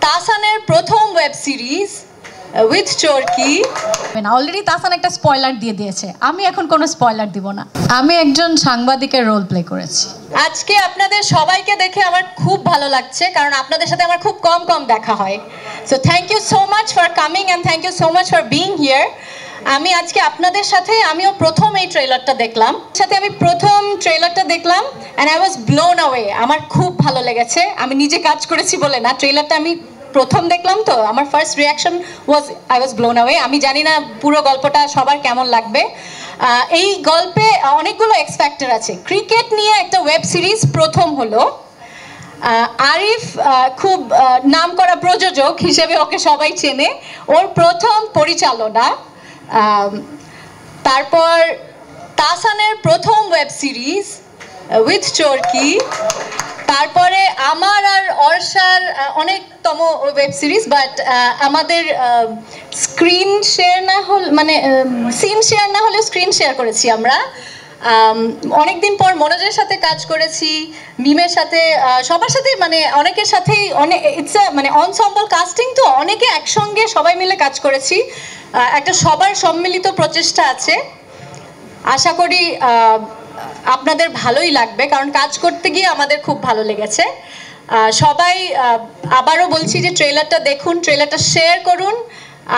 তাসানের প্রথম web series with Chorki already Tahsan একটা spoiler দিয়ে দিয়েছে, আমি এখন কোনো স্পয়লার দিব না। আমি একজন সাংবাদিকের রোল প্লে করেছি। আজকে আপনাদের সবাইকে দেখে আমার খুব ভালো লাগছে, কারণ আপনাদের সাথে আমার খুব কম দেখা হয়। So thank you so much for coming and thank you so much for being here. আমি আজকে আপনাদের সাথে আমিও প্রথম এই ট্রেলারটা দেখলাম, and I was blown away. আমার খুব ভালো লেগেছে। আমি নিজে কাজ করেছি বলে না, ট্রেলারটা আমি প্রথম দেখলাম তো আমার first reaction was I was blown away. আমি জানি না পুরো গল্পটা সবার কেমন লাগবে। এই গল্পে অনেকগুলো এক্স ফ্যাক্টর আছে। ক্রিকেট নিয়ে একটা ওয়েব সিরিজ প্রথম হলো। আরিফ খুব নামকরা প্রযোজক হিসেবে ওকে সবাই চেনে, ওর প্রথম পরিচালনা। তারপর তাসানের প্রথম ওয়েব সিরিজ উইথ চরকি, তারপরে আমার আর অর্ষার অনেকতম ওয়েব সিরিজ, বাট আমাদের স্ক্রিন শেয়ার না হল মানে সিন শেয়ার না হলেও স্ক্রিন শেয়ার করেছি আমরা। অনেকদিন পর মনোজের সাথে কাজ করেছি, মিমের সাথে, সবার সাথেই, মানে অনেকের সাথেই ইটস মানে অনসম্বল কাস্টিং, তো অনেকে একসঙ্গে সবাই মিলে কাজ করেছি। একটা সবার সম্মিলিত প্রচেষ্টা আছে। আশা করি আপনাদের ভালোই লাগবে, কারণ কাজ করতে গিয়ে আমাদের খুব ভালো লেগেছে। সবাই আবারও বলছি যে ট্রেলারটা দেখুন, ট্রেলারটা শেয়ার করুন,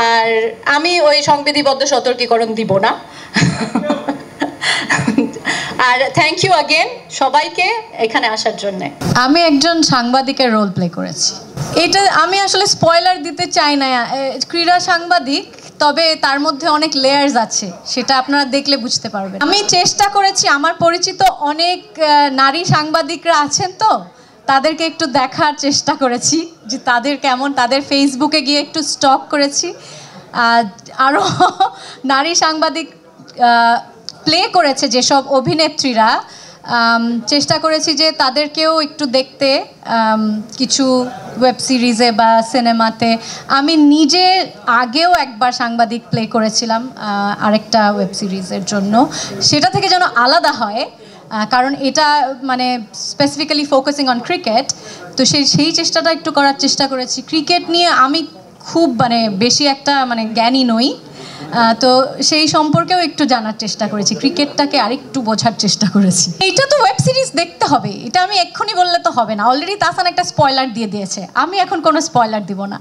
আর আমি ওই সংবিধিবদ্ধ সতর্কীকরণ দিব না। আর থ্যাংক ইউ अगेन সবাইকে এখানে আসার জন্য। আমি একজন সাংবাদিকের রোল প্লে করেছি। এটা আমি আসলে স্পয়লার দিতে চাই না। ক্রীড়া সাংবাদিক, তবে তার মধ্যে অনেক লেয়ার্স আছে, সেটা আপনারা দেখলে বুঝতে পারবেন। আমি চেষ্টা করেছি, আমার পরিচিত অনেক নারী সাংবাদিকরা আছেন, তো তাদেরকে একটু দেখার চেষ্টা করেছি যে তাদের কেমন, তাদের ফেসবুকে গিয়ে একটু স্টক করেছি। আরও নারী সাংবাদিক প্লে করেছে যেসব অভিনেত্রীরা, চেষ্টা করেছি যে তাদেরকেও একটু দেখতে কিছু ওয়েব সিরিজে বা সিনেমাতে। আমি নিজে আগেও একবার সাংবাদিক প্লে করেছিলাম আরেকটা ওয়েব সিরিজের জন্য, সেটা থেকে যেন আলাদা হয়, কারণ এটা মানে স্পেসিফিক্যালি ফোকাসিং অন ক্রিকেট। তো সেই চেষ্টাটা একটু করার চেষ্টা করেছি। ক্রিকেট নিয়ে আমি খুব মানে বেশি একটা মানে জ্ঞানী নই, তো সেই সম্পর্কেও একটু জানার চেষ্টা করেছি, ক্রিকেটটাকে আরেকটু বোঝার চেষ্টা করেছি। এইটা তো ওয়েব সিরিজ দেখতে হবে, এটা আমি এক্ষুনি বললে তো হবে না। অলরেডি তাসান একটা স্পয়লার দিয়ে দিয়েছে, আমি এখন কোনো স্পয়লার দিব না।